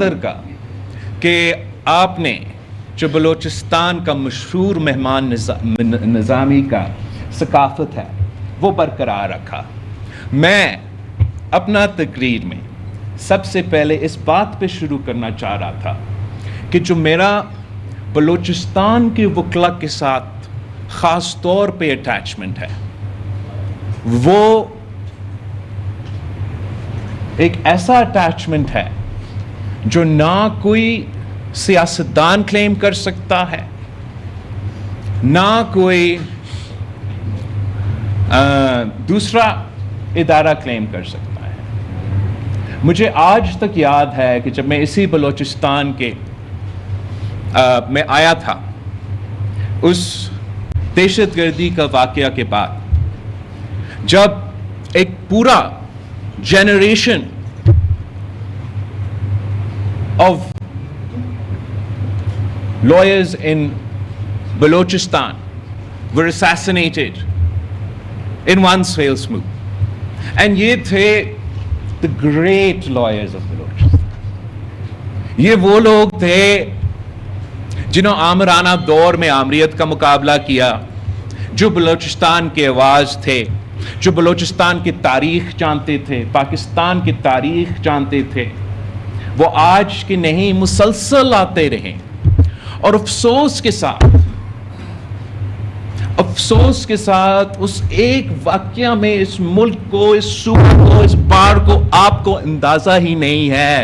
قدر کا کہ آپ نے جو بلوچستان کا مشہور مہمان نظامی کا ثقافت ہے وہ برقرار رکھا. میں اپنا تقریر میں سب سے پہلے اس بات پہ شروع کرنا چاہ رہا تھا کہ جو میرا بلوچستان کے وکلا کے ساتھ خاص طور پہ اٹیچمنٹ ہے وہ ایک ایسا اٹیچمنٹ ہے جو نہ کوئی سیاستدان کلیم کر سکتا ہے، نہ کوئی دوسرا ادارہ کلیم کر سکتا ہے. مجھے آج تک یاد ہے کہ جب میں اسی بلوچستان کے میں آیا تھا اس دہشت گردی کا واقعہ کے بعد، جب ایک پورا generation of lawyers in Balochistan were assassinated in one fell swoop. And یہ تھے the great lawyers of Balochistan. یہ وہ لوگ تھے جنہوں آمرانہ دور میں آمریت کا مقابلہ کیا، جو بلوچستان کے آواز تھے، جو بلوچستان کی تاریخ جانتے تھے، پاکستان کی تاریخ جانتے تھے. وہ آج کی نہیں مسلسل آتے رہے. اور افسوس کے ساتھ اس ایک واقعہ میں اس ملک کو، اس صوبے کو، اس بار کو آپ کو اندازہ ہی نہیں ہے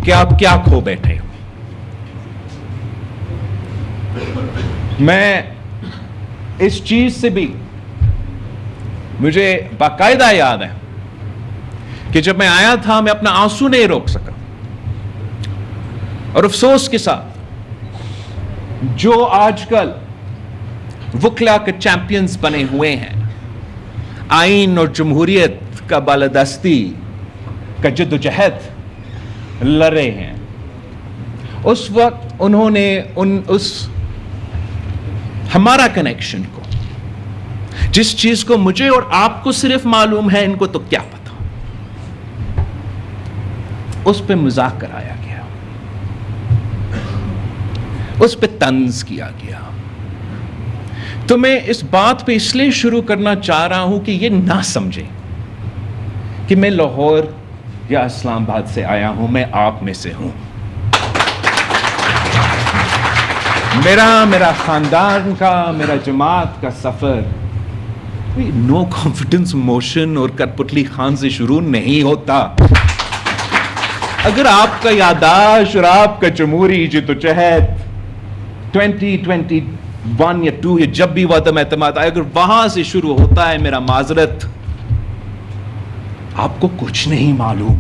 کہ آپ کیا کھو بیٹھے ہو. میں اس چیز سے بھی مجھے باقاعدہ یاد ہے کہ جب میں آیا تھا میں اپنا آنسو نہیں روک سکا. اور افسوس کے ساتھ جو آج کل وکلا کے چیمپئنز بنے ہوئے ہیں، آئین اور جمہوریت کا بالادستی کا جد و جہد لڑے ہیں، اس وقت انہوں نے اس ہمارا کنیکشن کو، جس چیز کو مجھے اور آپ کو صرف معلوم ہے، ان کو تو کیا پتا، اس پہ مذاق کرایا گیا، اس پہ طنز کیا گیا. تو میں اس بات پہ اس لیے شروع کرنا چاہ رہا ہوں کہ یہ نہ سمجھیں کہ میں لاہور یا اسلام آباد سے آیا ہوں، میں آپ میں سے ہوں. میرا خاندان کا، میرا جماعت کا سفر نو کانفیڈنس موشن اور کٹ پتلی خان سے شروع نہیں ہوتا. اگر آپ کا یادداشت اور آپ کا جمہوری جدوجہد 2021 یا 2 یا جب بھی وعدم اعتماد آئے، اگر وہاں سے شروع ہوتا ہے، میرا معذرت، آپ کو کچھ نہیں معلوم.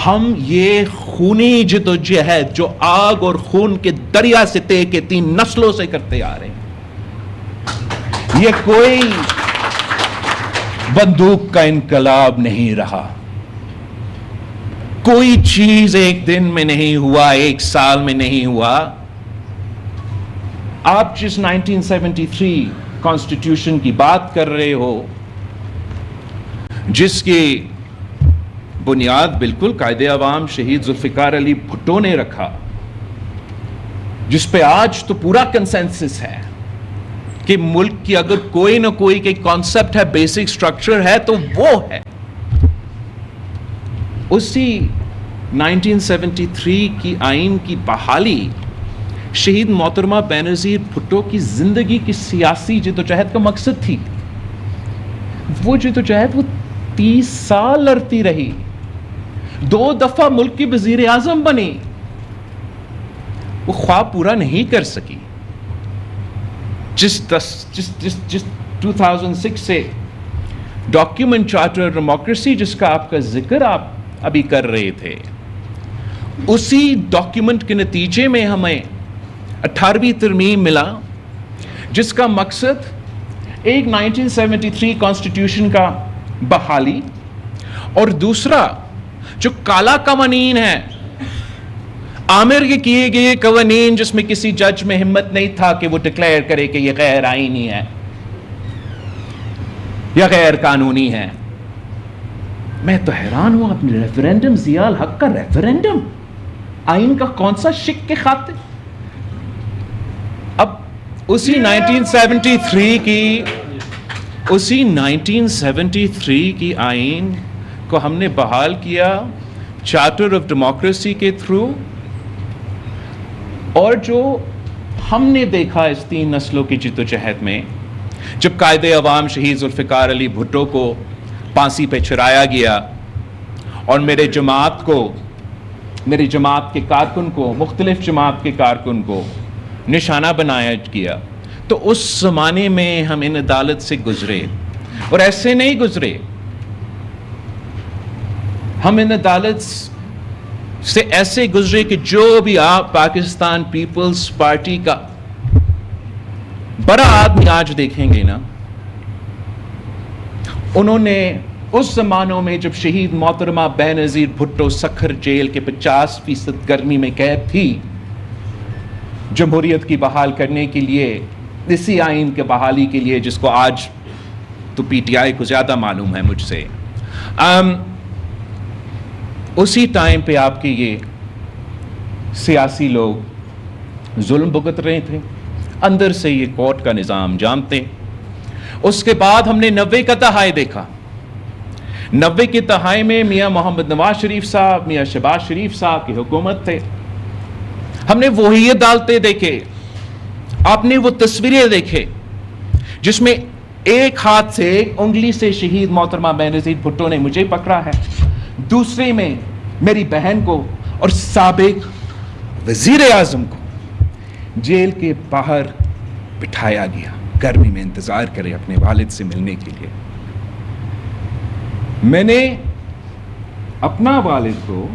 ہم یہ خونی جدوجہد جو آگ اور خون کے دریا سے طے کے 3 نسلوں سے کرتے آ رہے ہیں، یہ کوئی بندوق کا انقلاب نہیں رہا. کوئی چیز ایک دن میں نہیں ہوا، ایک سال میں نہیں ہوا. آپ جس 1973 کانسٹیٹیوشن کی بات کر رہے ہو، جس کی بنیاد بالکل قائد عوام شہید ذوالفقار علی بھٹو نے رکھا، جس پہ آج تو پورا کنسنسس ہے کہ ملک کی اگر کوئی نہ کوئی کانسیپٹ ہے، بیسک سٹرکچر ہے تو وہ ہے. اسی 1973 کی آئین کی بحالی شہید محترمہ بینظیر بھٹو کی زندگی کی سیاسی جدوجہد کا مقصد تھی. وہ جدوجہد وہ 30 سال لڑتی رہی، 2 دفعہ ملک کی وزیر اعظم بنی. وہ خواب پورا نہیں کر سکی. جس 2006 سے ڈاکیومنٹ چارٹر ڈیموکریسی جس کا آپ کا ذکر آپ ابھی کر رہے تھے، اسی ڈاکیومنٹ کے نتیجے میں ہمیں 18ویں ترمیم ملا، جس کا مقصد ایک 1973 کانسٹیٹیوشن کا بحالی اور دوسرا جو کالا قوانین ہے، عامر کے کیے گئے قوانین جس میں کسی جج میں ہمت نہیں تھا کہ وہ ڈکلیئر کرے کہ یہ غیر آئینی ہے یا غیر قانونی ہے، میں تو حیران ہوں، اپنے ریفرینڈم، ضیاء الحق کا ریفرینڈم آئین کا کون سا شک کے خاطر؟ اب اسی 1973 کی آئین کو ہم نے بحال کیا چارٹر آف ڈیموکریسی کے تھرو، اور جو ہم نے دیکھا اس 3 نسلوں کی جدوجہد میں، جب قائد عوام شہید ذوالفقار علی بھٹو کو پھانسی پہ چڑھایا گیا اور میری جماعت کے کارکن کو، مختلف جماعت کے کارکن کو نشانہ بنایا گیا، تو اس زمانے میں ہم ان عدالت سے گزرے، اور ایسے نہیں گزرے، ہم ان عدالت سے ایسے گزرے کہ جو بھی آپ پاکستان پیپلز پارٹی کا بڑا آدمی آج دیکھیں گے نا، انہوں نے اس زمانوں میں جب شہید محترمہ بے نظیر بھٹو سکھر جیل کے 50% گرمی میں قید تھی، جمہوریت کی بحال کرنے کے لیے، اسی آئین کے بحالی کے لیے، جس کو آج تو پی ٹی آئی کو زیادہ معلوم ہے مجھ سے، اسی ٹائم پہ آپ کے یہ سیاسی لوگ ظلم بھگت رہے تھے، اندر سے یہ کورٹ کا نظام جانتے۔ اس کے بعد ہم نے 90 کا دہائی دیکھا، 90 کی دہائی میں میاں محمد نواز شریف صاحب، میاں شہباز شریف صاحب کی حکومت تھے، ہم نے وہی عدالتیں دیکھے، آپ نے وہ تصویریں دیکھے جس میں ایک ہاتھ سے، ایک انگلی سے شہید محترمہ بے نظیر بھٹو نے مجھے پکڑا ہے، دوسرے میں میری بہن کو اور سابق وزیر اعظم کو جیل کے باہر بٹھایا گیا، گرمی میں انتظار کرے اپنے والد سے ملنے کے لیے۔ میں نے اپنا والد کو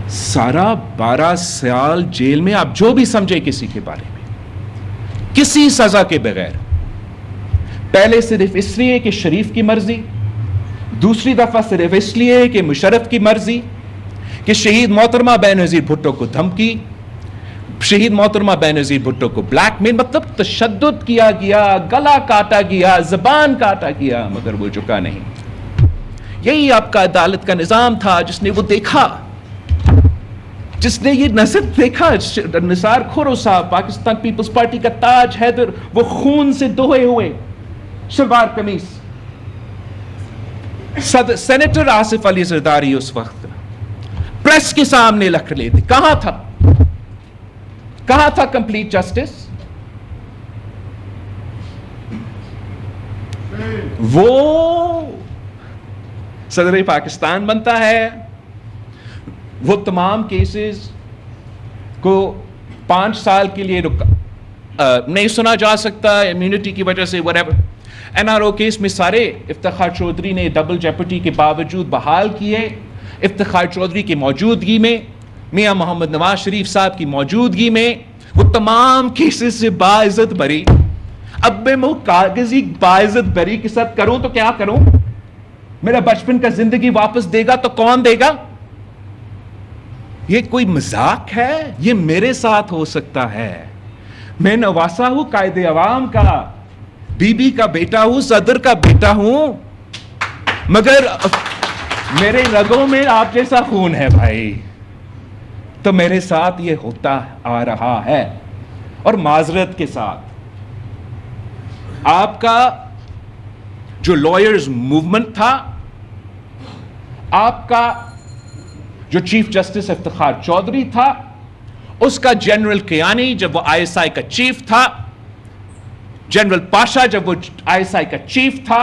سارا 12 سال جیل میں، آپ جو بھی سمجھے کسی کے بارے میں، کسی سزا کے بغیر، پہلے صرف اس لیے کہ شریف کی مرضی، دوسری دفعہ صرف اس لیے کہ مشرف کی مرضی، کہ شہید محترمہ بے نظیر بھٹو کو دھمکی، شہید محترمہ بے نظیر بھٹو کو بلیک میل، مطلب تشدد کیا گیا، گلا کاٹا گیا، زبان کاٹا گیا، مگر وہ جھکا نہیں۔ یہی آپ کا عدالت کا نظام تھا جس نے وہ دیکھا، جس نے یہ نظر دیکھا۔ نثار کھورو صاحب، پاکستان پیپلز پارٹی کا تاج حیدر، وہ خون سے دھوئے ہوئے شلوار قمیص، سینیٹر آصف علی زرداری اس وقت پریس کے سامنے لکھ رہے تھے، کہاں تھا کمپلیٹ جسٹس؟ وہ صدر پاکستان بنتا ہے، وہ تمام کیسز کو 5 سال کے لیے نہیں سنا جا سکتا امیونٹی کی وجہ سے، whatever۔ NRO کیس میں سارے افتخار چودھری نے ڈبل جیپٹی کے باوجود بحال کیے، افتخار چودھری کی موجودگی میں، میاں محمد نواز شریف صاحب کی موجودگی میں، وہ تمام کیسز سے باعزت بری۔ اب میں وہ کاغذی باعزت بری کے ساتھ کروں تو کیا کروں؟ میرا بچپن کا زندگی واپس دے گا تو کون دے گا؟ یہ کوئی مذاق ہے؟ یہ میرے ساتھ ہو سکتا ہے، میں نواسا ہوں قائد عوام کا، بی بی کا بیٹا ہوں، صدر کا بیٹا ہوں، مگر میرے رگوں میں آپ جیسا خون ہے بھائی، تو میرے ساتھ یہ ہوتا آ رہا ہے۔ اور معذرت کے ساتھ آپ کا جو لائرز موومنٹ تھا، آپ کا جو چیف جسٹس افتخار چودھری تھا، اس کا جنرل کیانی جب وہ ISI کا چیف تھا، جنرل پاشا جب وہ ISI کا چیف تھا،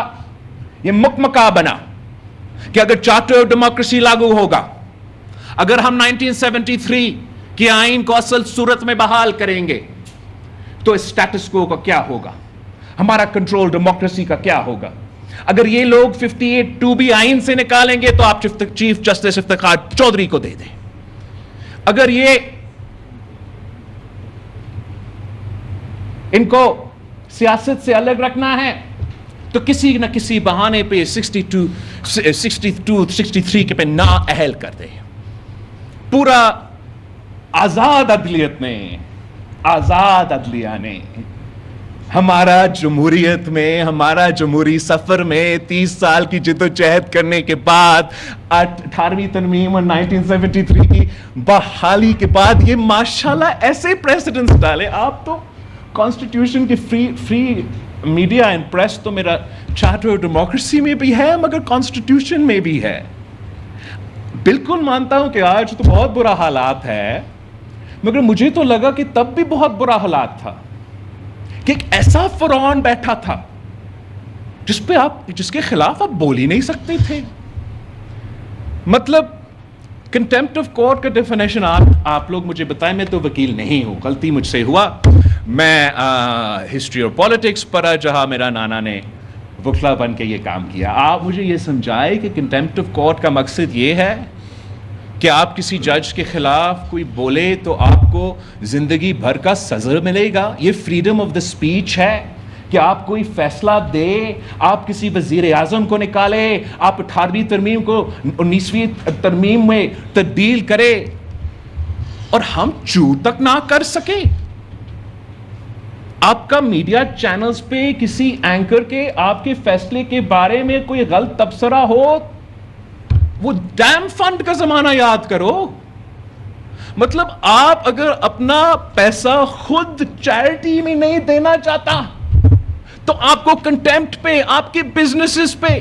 یہ مکمکا بنا کہ اگر چارٹر آف ڈیموکریسی لاگو ہوگا، اگر ہم 1973 کے آئین کو اصل صورت میں بحال کریں گے تو اسٹیٹس کو کا کیا ہوگا، ہمارا کنٹرول ڈیموکریسی کا کیا ہوگا۔ اگر یہ لوگ 58(2)B آئین سے نکالیں گے تو آپ چیف جسٹس افتخار چودھری کو دے دیں۔ اگر یہ ان کو سیاست سے الگ رکھنا ہے تو کسی نہ کسی بہانے پہ 63 کے پہ نا اہل کر دیں۔ پورا آزاد عدلیت نے، آزاد عدلیہ نے ہمارا جمہوریت میں، ہمارا جمہوری سفر میں 30 سال کی جدوجہد کرنے کے بعد 18ویں ترمیم اور 1973 کی بحالی کے بعد یہ ماشاءاللہ ایسے پریسیڈنٹس ڈالے. آپ تو کانسٹیٹیوشن کی فری میڈیا اینڈ پریس تو میرا چارٹر آف ڈیموکریسی میں بھی ہے مگر کانسٹیٹیوشن میں بھی ہے. بالکل مانتا ہوں کہ آج تو بہت برا حالات ہے مگر مجھے تو لگا کہ تب بھی بہت برا حالات تھا کہ ایک ایسا فرعون بیٹھا تھا جس کے خلاف آپ بول ہی نہیں سکتے تھے. مطلب کنٹیمپٹ آف کورٹ کا ڈیفینیشن آپ لوگ مجھے بتائیں. میں تو وکیل نہیں ہوں, غلطی مجھ سے ہوا. میں ہسٹری اور پالیٹکس پڑھا جہاں میرا نانا نے وکلا بن کے یہ کام کیا. آپ مجھے یہ سمجھائے کہ کنٹیمپٹ آف کورٹ کا مقصد یہ ہے کہ آپ کسی جج کے خلاف کوئی بولے تو آپ کو زندگی بھر کا سزا ملے گا. یہ فریڈم آف دا اسپیچ ہے کہ آپ کوئی فیصلہ دے, آپ کسی وزیر اعظم کو نکالے, آپ 18ویں ترمیم کو 19ویں ترمیم میں تبدیل کرے اور ہم چو تک نہ کر سکے. آپ کا میڈیا چینلز پہ کسی اینکر کے آپ کے فیصلے کے بارے میں کوئی غلط تبصرہ ہو, وہ ڈیم فنڈ کا زمانہ یاد کرو. مطلب آپ اگر اپنا پیسہ خود چیریٹی میں نہیں دینا چاہتا تو آپ کو کنٹیمپٹ پہ, آپ کے بزنسز پہ,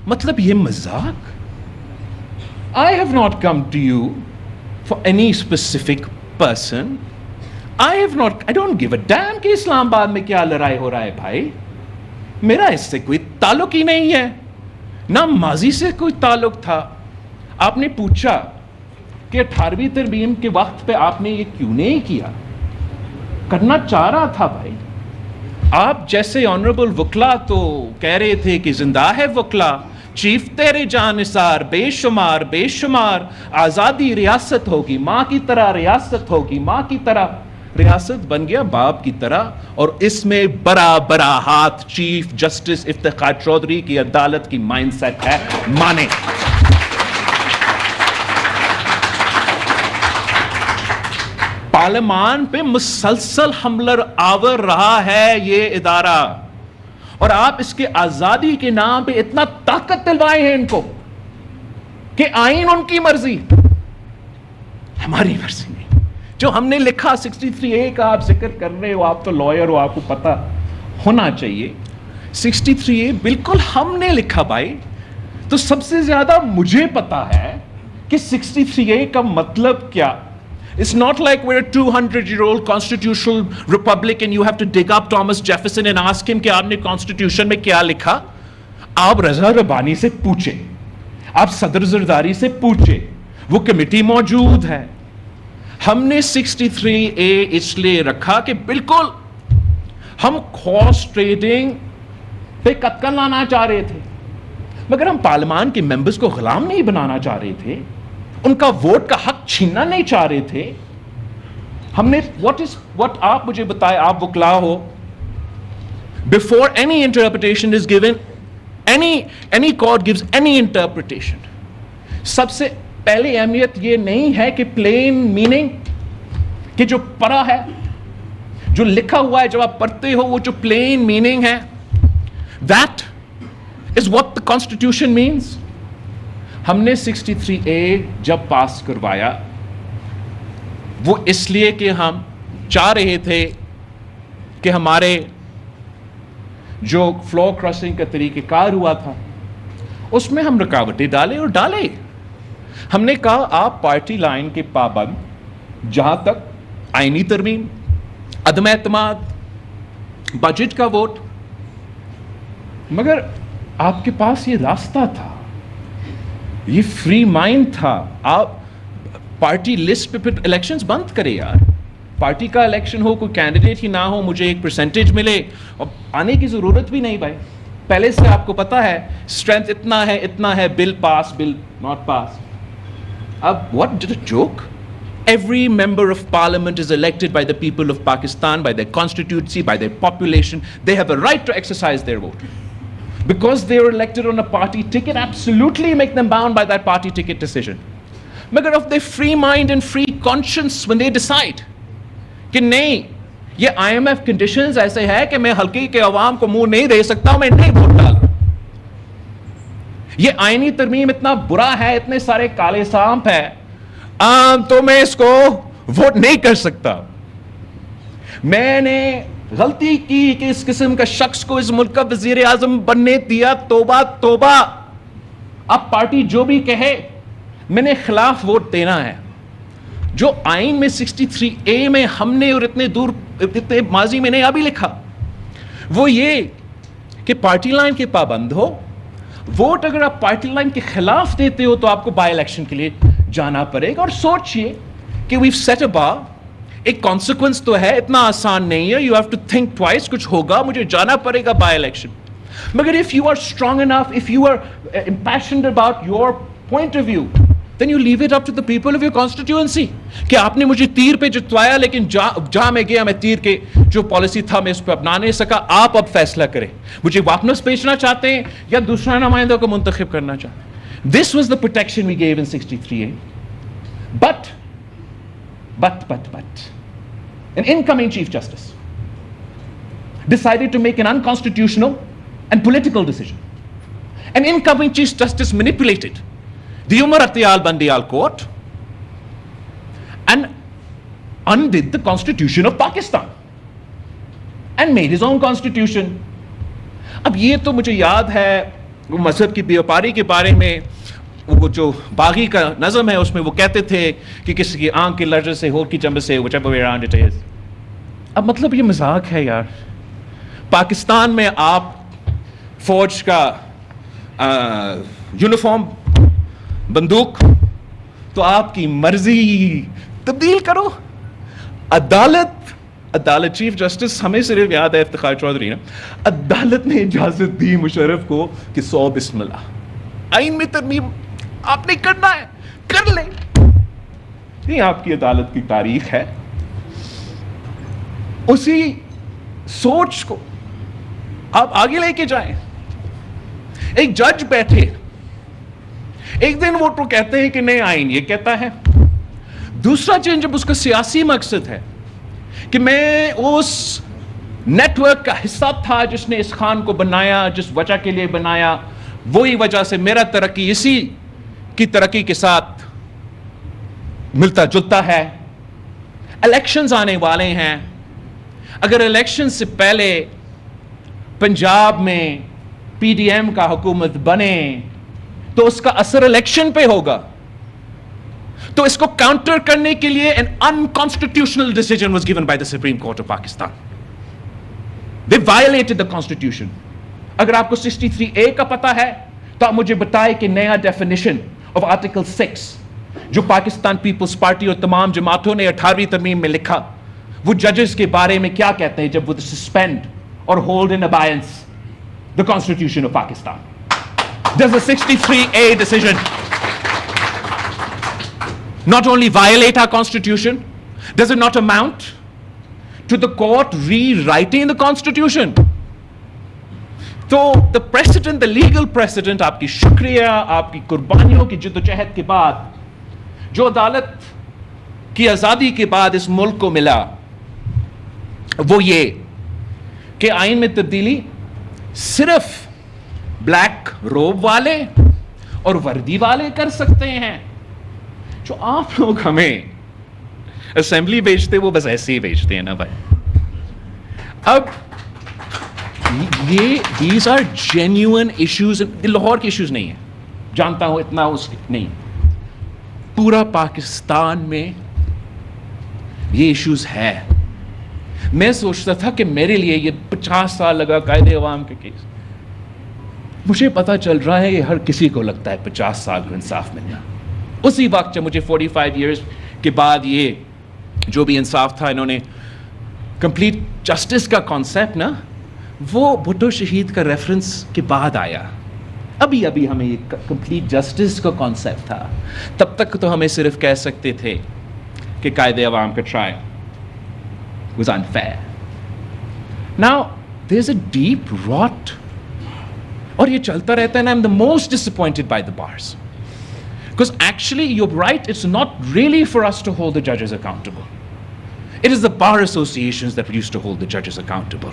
مطلب یہ مذاق. I have not come to you for any specific person. I don't give a damn کہ اسلام آباد میں کیا لڑائی ہو رہا ہے بھائی. میرا اس سے کوئی تعلق ہی نہیں ہے, نہ ماضی سے کوئی تعلق تھا. آپ نے پوچھا کہ 18ویں ترمیم کے وقت پہ آپ نے یہ کیوں نہیں کیا, کرنا چاہ رہا تھا بھائی. آپ جیسے آنریبل وکلا تو کہہ رہے تھے کہ زندہ ہے وکلا, چیف تیرے جان نثار, بے شمار بے شمار آزادی ریاست ہوگی, ماں کی طرح ریاست ہوگی, ماں کی طرح. ریاست بن گیا باپ کی طرح, اور اس میں بڑا بڑا ہاتھ چیف جسٹس افتخار چودھری کی عدالت کی مائنڈ سیٹ ہے, مانے. پارلیمان پہ مسلسل حملہ آور رہا ہے یہ ادارہ, اور آپ اس کے آزادی کے نام پہ اتنا طاقت دلوائے ہیں ان کو کہ آئین ان کی مرضی, ہماری مرضی نہیں. جو ہم نے لکھا 63A کا آپ ذکر کر رہے ہو, آپ تو لائر ہو, آپ کو پتا ہونا چاہیے. 63A بالکل ہم نے لکھا بھائی. تو سب سے زیادہ مجھے پتا ہے کہ 63A کا مطلب کیا. It's not like we're a 200-year-old constitutional republic and you have to dig up Thomas Jefferson and ask him کہ آپ نے constitution میں کیا لکھا. آپ رضا ربانی سے پوچھیں, آپ صدر زرداری سے پوچھیں, وہ کمیٹی موجود ہے. ہم نے 63A اس لیے رکھا کہ بالکل ہم ہارس ٹریڈنگ پہ قتل لانا چاہ رہے تھے, مگر ہم پارلیمان کے ممبرز کو غلام نہیں بنانا چاہ رہے تھے, ان کا ووٹ کا حق چھیننا نہیں چاہ رہے تھے. ہم نے what آپ مجھے بتائے, آپ وکلا ہو, before any interpretation is given, any court gives any interpretation, سب سے پہلے اہمیت یہ نہیں ہے کہ پلین میننگ, کہ جو پڑھا ہے, جو لکھا ہوا ہے, جب آپ پڑھتے ہو وہ جو پلین میننگ ہے, that is what the constitution means. ہم نے 63A جب پاس کروایا وہ اس لیے کہ ہم چاہ رہے تھے کہ ہمارے جو فلور کراسنگ کا طریقہ کار ہوا تھا اس میں ہم رکاوٹیں ڈالے اور ڈالے. ہم نے کہا آپ پارٹی لائن کے پابند, جہاں تک آئینی ترمیم, عدم اعتماد, بجٹ کا ووٹ, مگر آپ کے پاس یہ راستہ تھا, یہ فری مائنڈ تھا. آپ پارٹی لسٹ پہ پھر الیکشنز بند کرے یار. پارٹی کا الیکشن ہو, کوئی کینڈیڈیٹ ہی نہ ہو, مجھے ایک پرسنٹیج ملے, اور آنے کی ضرورت بھی نہیں بھائی. پہلے سے آپ کو پتا ہے اسٹرینتھ اتنا ہے, بل پاس, بل ناٹ پاس. اب what did a joke? Every member of parliament is elected by the people of Pakistan, by their constituency, by their population. They have a right to exercise their vote. Because they were elected on a party ticket, absolutely make them bound by that party ticket decision. Magar of their free mind and free conscience when they decide کہ نہیں یہ IMF conditions ایسے ہے کہ میں حلقے کے عوام کو منہ نہیں دے سکتا ہوں, میں نہیں ووٹ ڈال. یہ آئینی ترمیم اتنا برا ہے, اتنے سارے کالے سانپ ہے, تو میں اس کو ووٹ نہیں کر سکتا. میں نے غلطی کی کہ اس قسم کا شخص کو اس ملک کا وزیر اعظم بننے دیا. توبہ توبہ. اب پارٹی جو بھی کہے میں نے خلاف ووٹ دینا ہے. جو آئین میں 63A میں ہم نے اور اتنے ماضی میں نے ابھی لکھا, وہ یہ کہ پارٹی لائن کے پابند ہو. ووٹ اگر آپ پارٹی لائن کے خلاف دیتے ہو تو آپ کو بائی الیکشن کے لیے جانا پڑے گا. اور سوچئے کہ we've set a bar, ایک کانسیکوینس تو ہے, اتنا آسان نہیں ہے. you have to think twice, کچھ ہوگا, مجھے جانا پڑے گا بائی الیکشن. مگر if you are strong enough, if you are impassioned about your point of view, then you leave it up to the people of your constituency. کہ آپ نے مجھے تیر پہ جتوایا, لیکن جہاں میں گیا میں تیر کے جو پالیسی تھا میں اس پہ اپنا نہیں سکا. آپ اب فیصلہ کریں, مجھے واپس بیچنا چاہتے ہیں یا دوسرا نمائندہ کو منتخب کرنا چاہتے ہیں. This was the protection we gave in 63A. But an incoming Chief Justice decided to make an unconstitutional and political decision. An incoming Chief Justice manipulated the Umar Atiyal Bandiyal court and undid the constitution of Pakistan and made his own constitution. اب یہ تو مجھے یاد ہے وہ مذہب کی بیوپاری کے بارے میں وہ جو باغی کا نظم ہے اس میں وہ کہتے تھے کہ کسی کی آنکھ کی لرزش سے, ہونٹ کی چمب سے, whichever way around it is. اب مطلب یہ مذاق ہے یار. پاکستان میں آپ فوج کا یونیفارم, بندوق, تو آپ کی مرضی تبدیل کرو. عدالت چیف جسٹس ہمیں صرف یاد ہے افتخار چودھری نے, عدالت نے اجازت دی مشرف کو کہ 100 بسم اللہ. آئین میں ترمیم آپ نے کرنا ہے, کر لیں. یہ آپ کی عدالت کی تاریخ ہے. اسی سوچ کو آپ آگے لے کے جائیں. ایک جج بیٹھے, ایک دن وہ تو کہتے ہیں کہ نہیں آئین یہ کہتا ہے, دوسرا دن جب اس کا سیاسی مقصد ہے کہ میں اس نیٹ ورک کا حصہ تھا جس نے اس خان کو بنایا, جس وجہ کے لیے بنایا, وہی وجہ سے میرا ترقی اسی کی ترقی کے ساتھ ملتا جلتا ہے. الیکشنز آنے والے ہیں, اگر الیکشن سے پہلے پنجاب میں پی ڈی ایم کا حکومت بنے تو اس کا اثر الیکشن پہ ہوگا. تو اس کو کاؤنٹر کرنے کے لیے an unconstitutional decision was given by the Supreme Court of Pakistan. They violated the constitution. اگر آپ کو 63A کا پتہ ہے تو آپ مجھے بتائیں کہ نیا ڈیفینیشن آف آرٹیکل 6 جو پاکستان پیپلز پارٹی اور تمام جماعتوں نے 18ویں ترمیم میں لکھا, وہ ججز کے بارے میں کیا کہتے ہیں جب وہ سسپینڈ اور hold in abeyance the Constitution of Pakistan. Does the 63A decision not only violate our constitution, does it not amount to the court rewriting the constitution? تو the precedent, the legal precedent, آپ کی شکریہ, آپ کی قربانیوں کی جدوجہد کے بعد جو عدالت کی آزادی کے بعد اس ملک کو ملا, وہ یہ کہ آئین میں تبدیلی صرف بلیک روب والے اور وردی والے کر سکتے ہیں. جو آپ لوگ ہمیں اسمبلی بیچتے وہ بس ایسے ہی بیچتے ہیں نا بھائی. اب یہ these are genuine issues. Lahore کے ایشوز نہیں ہیں, جانتا ہوں اتنا اس نہیں, پورا پاکستان میں یہ ایشوز ہے. میں سوچتا تھا کہ میرے لیے یہ 50 سال لگا قائد عوام کے کیس, مجھے پتا چل رہا ہے یہ ہر کسی کو لگتا ہے 50 سال کو انصاف ملنا. اسی وقت جب مجھے 45 ایئرز کے بعد یہ جو بھی انصاف تھا, انہوں نے کمپلیٹ جسٹس کا کانسیپٹ نا, وہ بھٹو شہید کا ریفرنس کے بعد آیا. ابھی ہمیں یہ کمپلیٹ جسٹس کا کانسیپٹ تھا. تب تک تو ہمیں صرف کہہ سکتے تھے کہ قائد عوام کا trial was unfair. Now there's a deep rot, اور یہ چلتا رہتا ہے. and I'm the most disappointed by the bars because actually you're right, it's not really for us to hold the judges accountable. It is the bar associations that used to hold the judges accountable.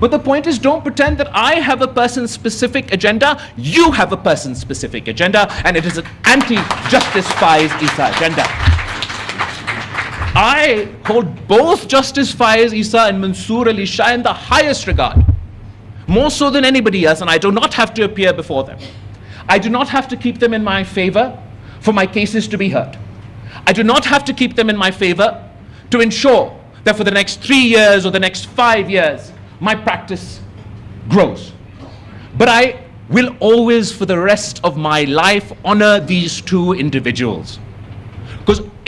But the point is, don't pretend that I have a person-specific agenda. You have a person-specific agenda, and it is an anti-Justice Faiz Issa agenda. I hold both Justice Faiz Issa and Mansoor Ali Shah in the highest regard, more so than anybody else, and I do not have to appear before them. I do not have to keep them in my favor for my cases to be heard. I do not have to keep them in my favor to ensure that for the next 3 years or the next 5 years, my practice grows. But I will always, for the rest of my life, honor these two individuals. Because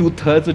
2/3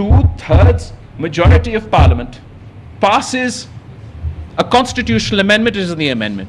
2/3 majority of parliament passes a constitutional amendment, it is the amendment.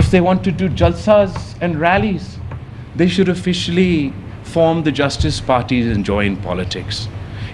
if they want to do jalsas and rallies, they should officially form the justice parties and join politics.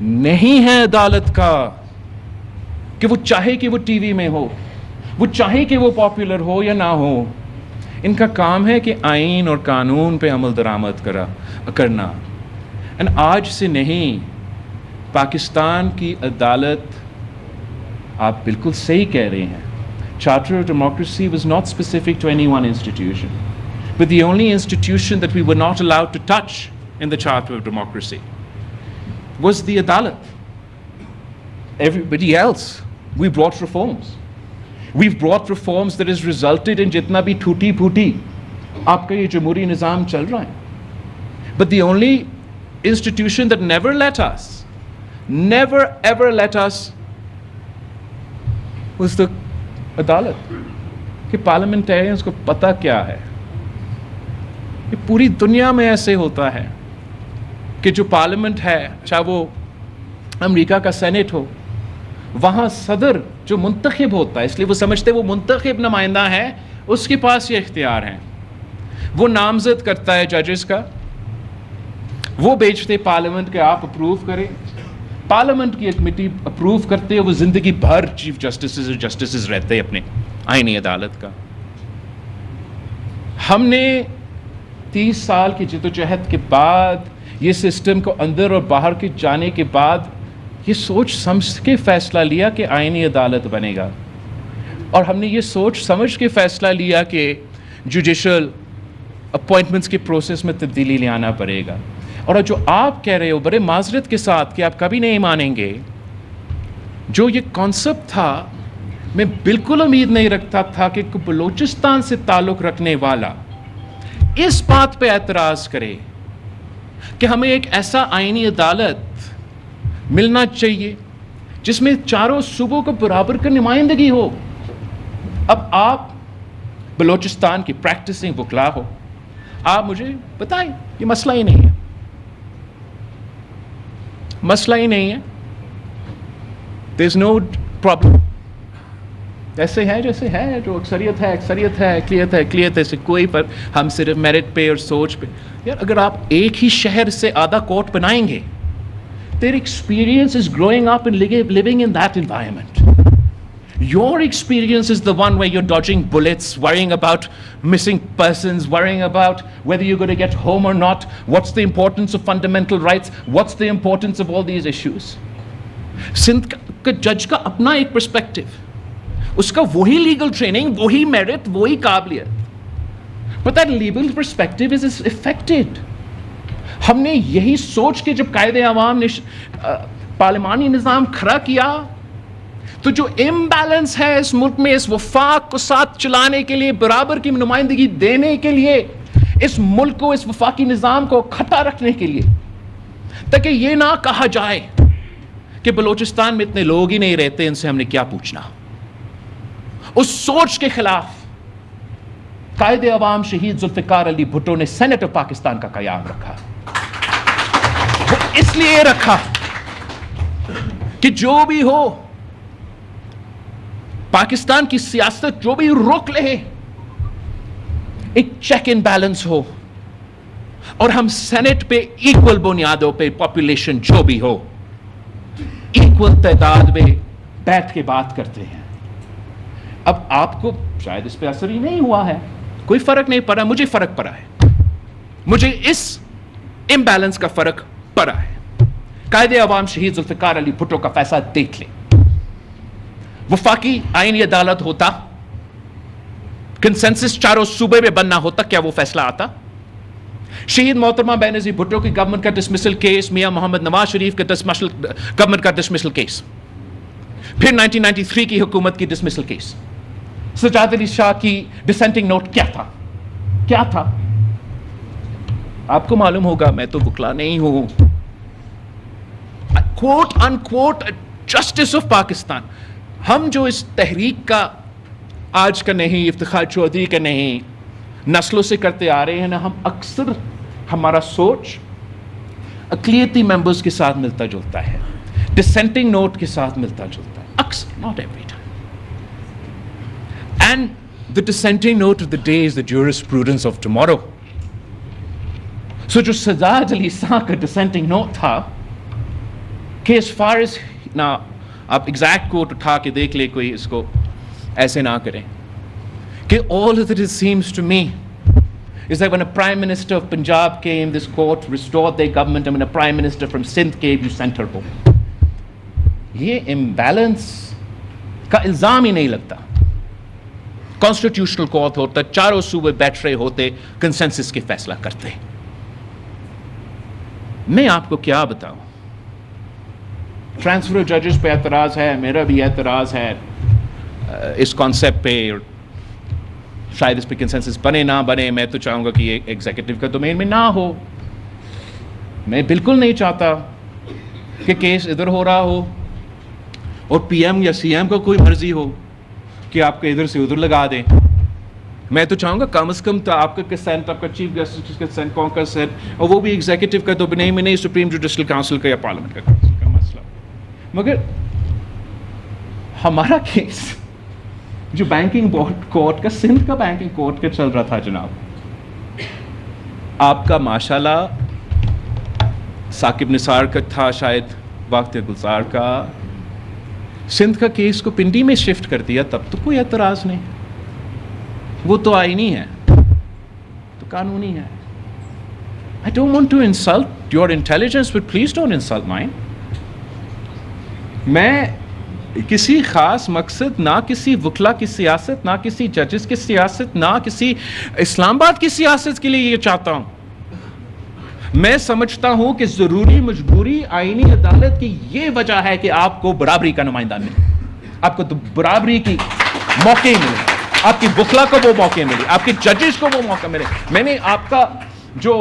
نہیں ہے عدالت کا کہ وہ چاہے کہ وہ T V میں ہو, وہ چاہے کہ وہ پاپولر ہو یا نہ ہو. ان کا کام ہے کہ آئین اور قانون پہ عمل درآمد کرنا. And آج سے نہیں, پاکستان کی عدالت, آپ بالکل صحیح کہہ رہے ہیں, Charter of Democracy was not specific to any one institution, but the only institution that we were not allowed to touch in the Charter of Democracy was the Adalat. Everybody else, we brought reforms. We've brought reforms that has resulted in jitna bhi thuti phuti aapka ye jamhuri nizam chal raha hai. But the only institution that never ever let us was the عدالت. کہ parliamentarians کو پتہ کیا ہے, کہ پوری دنیا میں ایسے ہوتا ہے کہ جو پارلیمنٹ ہے, چاہے وہ امریکہ کا سینٹ ہو, وہاں صدر جو منتخب ہوتا ہے, اس لیے وہ سمجھتے وہ منتخب نمائندہ ہے, اس کے پاس یہ اختیار ہیں. وہ نامزد کرتا ہے ججز کا, وہ بیچتے پارلیمنٹ کے آپ اپروو کریں, پارلیمنٹ کی ایک کمیٹی اپروو کرتے, وہ زندگی بھر چیف جسٹسز رہتے اپنے آئینی عدالت کا. ہم نے 30 سال کی جدوجہد کے بعد, یہ سسٹم کو اندر اور باہر کے جانے کے بعد, یہ سوچ سمجھ کے فیصلہ لیا کہ آئینی عدالت بنے گا. اور ہم نے یہ سوچ سمجھ کے فیصلہ لیا کہ جوڈیشل اپوائنٹمنٹس کے پروسیس میں تبدیلی لے آنا پڑے گا. اور جو آپ کہہ رہے ہو بڑے معذرت کے ساتھ کہ آپ کبھی نہیں مانیں گے, جو یہ کانسیپٹ تھا, میں بالکل امید نہیں رکھتا تھا کہ بلوچستان سے تعلق رکھنے والا اس بات پہ اعتراض کرے کہ ہمیں ایک ایسا آئینی عدالت ملنا چاہیے جس میں چاروں صوبوں کو برابر کا نمائندگی ہو. اب آپ بلوچستان کی پریکٹسنگ وکلا ہو, آپ مجھے بتائیں, یہ مسئلہ ہی نہیں ہے, مسئلہ ہی نہیں ہے. دیر از نو پرابلم. ایسے ہے جیسے ہے, جو اکثریت ہے اکثریت ہے, اقلیت ہے اقلیت ہے, سے کوئی پر ہم صرف میرٹ پہ اور سوچ پہ. یار اگر آپ ایک ہی شہر سے آدھا کوٹ بنائیں گے, their experience is growing up and living in that environment. Your experience is the one where you're dodging bullets, worrying about missing persons, worrying about whether you're going to get home or not, what's the importance of fundamental rights, what's the importance of all these issues. Sindh کا جج کا اپنا ایک perspective, اس کا وہی legal training, وہی merit, وہی قابلیت, but that legal perspective is affected. ہم نے یہی سوچ کے جب قائد عوام نے پارلیمانی نظام کھڑا کیا, تو جو امبیلنس ہے اس ملک میں, اس وفاق کو ساتھ چلانے کے لیے, برابر کی نمائندگی دینے کے لیے, اس ملک کو, اس وفاقی نظام کو کھٹا رکھنے کے لیے, تاکہ یہ نہ کہا جائے کہ بلوچستان میں اتنے لوگ ہی نہیں رہتے, ان سے ہم نے کیا پوچھنا. اس سوچ کے خلاف قائد عوام شہید ذوالفقار علی بھٹو نے سینٹ آف پاکستان کا قیام رکھا. وہ اس لیے رکھا کہ جو بھی ہو, پاکستان کی سیاست جو بھی روک لے, ایک چیک اینڈ بیلنس ہو, اور ہم سینٹ پہ ایکول بنیادوں پہ, پاپولیشن جو بھی ہو, ایکول تعداد میں بیٹھ کے بات کرتے ہیں. اب آپ کو شاید اس پہ اثر ہی نہیں ہوا ہے, کوئی فرق نہیں پڑا, مجھے فرق پڑا ہے, مجھے اس امبیلنس کا فرق پڑا ہے. قائد عوام شہید ذوالفقار علی بھٹو کا فیصلہ دیکھ لیں. وفاقی آئینی عدالت ہوتا, کنسنسس چاروں صوبے میں بننا ہوتا, کیا وہ فیصلہ آتا؟ شہید محترمہ بینظیر بھٹو کی گورنمنٹ کا ڈسمسل کیس, میاں محمد نواز شریف کا گورنمنٹ کا ڈسمسل کیس, پھر 1993 کی حکومت کی ڈسمسل کیس, سجاد علی شاہ کی ڈسینٹنگ نوٹ کیا تھا, کیا تھا؟ آپ کو معلوم ہوگا, میں تو وکلا نہیں ہوں. کوٹ ان کوٹ جسٹس آف پاکستان. ہم جو اس تحریک کا آج کا نہیں, افتخار چودھری کا نہیں, نسلوں سے کرتے آ رہے ہیں نا, ہم اکثر ہمارا سوچ اقلیتی ممبرز کے ساتھ ملتا جلتا ہے, ڈسینٹنگ نوٹ کے ساتھ ملتا جلتا ہے, اکثر, not every time. And the dissenting note of the day is the jurisprudence of tomorrow. So جو سجاد علی شاہ کا dissenting note تھا, کہ as far as نا آپ ایگزیکٹ کوٹ اٹھا کے دیکھ لے کوئی اس کو ایسے نہ کریں کہ all that it seems to me is that when a Prime Minister of Punjab came, this court restored their government, and when a Prime Minister from Sindh came, you sent her home. یہ imbalance کا الزام ہی نہیں لگتا. Constitutional court ہوتا, چاروں صوبے بیٹھ رہے ہوتے, کنسنسس کے فیصلہ کرتے. میں آپ کو کیا بتاؤں, ٹرانسفر آف ججز پہ اعتراض ہے, میرا بھی اعتراض ہے اس کانسیپٹ پہ, شاید اس پہ کنسنسس بنے نہ بنے. میں تو چاہوں گا کہ یہ ایگزیکٹو کا ڈومین میں نہ ہو. میں بالکل نہیں چاہتا کہ کیس ادھر ہو رہا ہو اور پی ایم یا سی ایم کو کوئی مرضی ہو کہ آپ کو ادھر سے ادھر لگا دیں. میں تو چاہوں گا کم از کم تو آپ کا کنسینٹ, آپ کا چیف جسٹس کا کنسینٹ, کون کا کنسینٹ, اور وہ بھی ایگزیکٹو کا ڈومین میں نہیں, سپریم جوڈیشل کاؤنسل کا یا پارلیمنٹ کا کاؤنسل کا مسئلہ. مگر ہمارا کیس جو بینکنگ بورڈ کورٹ کا, سندھ کا بینکنگ کورٹ کا چل رہا تھا جناب, آپ کا ماشاءاللہ ثاقب نثار کا تھا, شاید وقت گلزار کا, سندھ کا کیس کو پنڈی میں شفٹ کر دیا, تب تو کوئی اعتراض نہیں. وہ تو آئینی ہے, تو قانونی ہے. I don't want to insult your intelligence, but please don't insult mine. میں کسی خاص مقصد, نہ کسی وکلا کی سیاست, نہ کسی ججز کی سیاست, نہ کسی اسلام آباد کی سیاست کے لیے یہ چاہتا ہوں. میں سمجھتا ہوں کہ ضروری مجبوری آئینی عدالت کی یہ وجہ ہے کہ آپ کو برابری کا نمائندہ ملے, آپ کو برابری کی موقع ملے, آپ کی وکلا کو وہ موقع ملے, آپ کے ججز کو وہ موقع ملے. میں نے آپ کا جو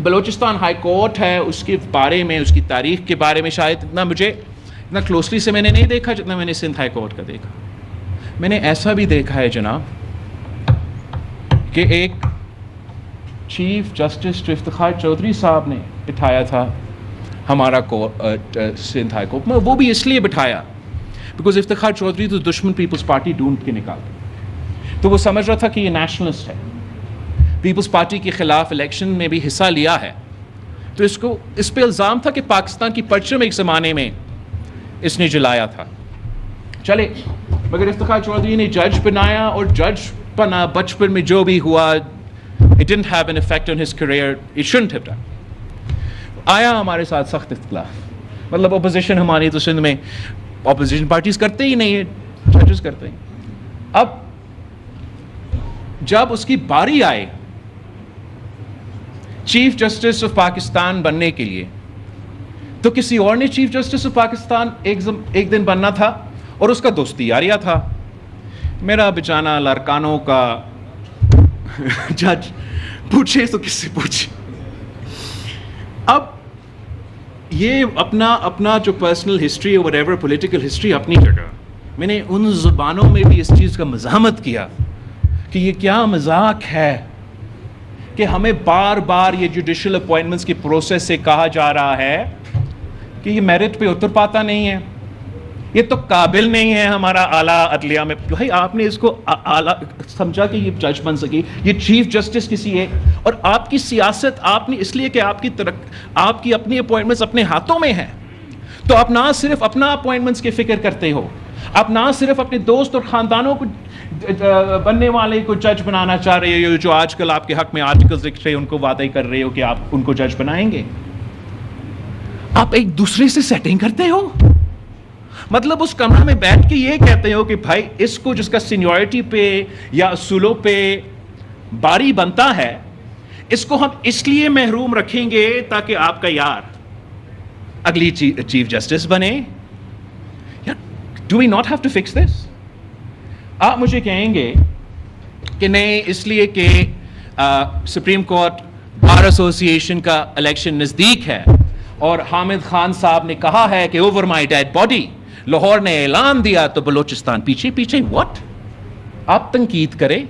بلوچستان ہائی کورٹ ہے اس کے بارے میں, اس کی تاریخ کے بارے میں شاید اتنا کلوزلی سے میں نے نہیں دیکھا جتنا میں نے سندھ ہائی کورٹ کا دیکھا. میں نے ایسا بھی دیکھا ہے جناب کہ ایک چیف جسٹس جو افتخار چودھری صاحب نے بٹھایا تھا ہمارا سندھ ہائی کورٹ میں, وہ بھی اس لیے بٹھایا بیکاز افتخار چودھری تو دشمن پیپلز پارٹی ڈھونڈ کے نکال, تو وہ سمجھ رہا تھا کہ یہ نیشنلسٹ ہے, پیپلز پارٹی کے خلاف الیکشن میں بھی حصہ لیا ہے, تو اس پہ الزام تھا کہ پاکستان کی پرچم ایک زمانے میں اس نے جلایا تھا. چلے, مگر افتخار چودھری نے جج بنایا, اور جج بنا بچپن میں جو بھی ہوا, it didn't have an effect on his career, it shouldn't have done. آیا ہمارے ساتھ سخت اختلاف, مطلب اپوزیشن ہماری تو سندھ میں اپوزیشن پارٹیز کرتے ہی نہیں ہیں, ججز کرتے ہیں. اب جب اس کی باری آئے چیف جسٹس آف پاکستان بننے کے لیے, تو کسی اور نے چیف جسٹس آف پاکستان ایک دن بننا تھا, اور اس کا دوستی یاریہ تھا. میرا بچانا لارکانوں کا جج پوچھے تو کس سے پوچھے. اب یہ اپنا جو پرسنل ہسٹری اور whatever پولیٹیکل ہسٹری اپنی جگہ, میں نے ان زبانوں میں بھی اس چیز کا مزاحمت کیا کہ یہ کیا مذاق ہے کہ ہمیں بار بار یہ جوڈیشل اپوائنٹمنٹس کی پروسیس سے کہا جا رہا ہے کہ یہ میرٹ پہ اتر پاتا نہیں ہے, یہ تو قابل نہیں ہے ہمارا اعلیٰ عدلیہ میں. بھائی آپ نے اس کو اعلیٰ سمجھا کہ یہ جج بن سکے, یہ چیف جسٹس کسی ہے, اور آپ کی سیاست آپ نے اس لیے کہ آپ کی اپنی اپوائنٹمنٹس اپنے ہاتھوں میں ہیں, تو آپ نہ صرف اپنا اپوائنٹمنٹس کی فکر کرتے ہو, آپ نہ صرف اپنے دوست اور خاندانوں کو بننے والے کو جج بنانا چاہ رہے ہو, جو آج کل آپ کے حق میں آرٹیکلز لکھ رہے ہیں ان کو وعدہ کر رہے ہو کہ آپ ان کو جج بنائیں گے, آپ ایک دوسرے سے سیٹنگ کرتے ہو. مطلب اس کمرے میں بیٹھ کے یہ کہتے ہو کہ بھائی اس کو جس کا سینیورٹی پہ یا اصولوں پہ باری بنتا ہے, اس کو ہم اس لیے محروم رکھیں گے تاکہ آپ کا یار اگلی چیف جسٹس بنے. Do we not have to fix this? آپ مجھے کہیں گے کہ نہیں, اس لیے کہ سپریم کورٹ بار ایسوسی ایشن کا الیکشن نزدیک ہے, اور حامد خان صاحب نے کہا ہے کہ over my dad body, Lahore نے اعلان دیا تو بلوچستان پیچھے پیچھے. واٹ؟ آپ تنقید کریں,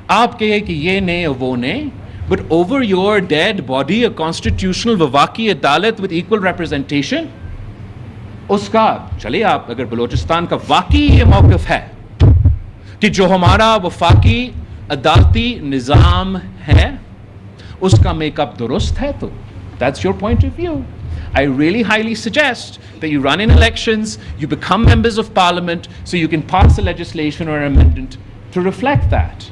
آپ کہے کہ یہ نہیں وہ نہیں, but over your dead body a constitutional وفاقی عدالت ود ایکول ریپرزنٹیشن, اس کا چلے. آپ اگر بلوچستان کا واقعی یہ موقف ہے کہ جو ہمارا وفاقی عدالتی نظام ہے اس کا میک اپ درست ہے, تو that's your point of view. I really highly suggest that you run in elections, you become members of parliament, so you can pass a legislation or amendment to reflect that.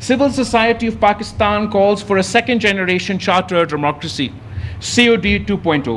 Civil Society of Pakistan calls for a second generation charter democracy, COD 2.0.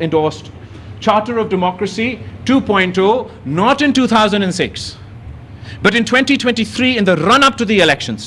endorsed Charter of Democracy 2.0, not in 2006, but in 2023 in the run-up to the elections.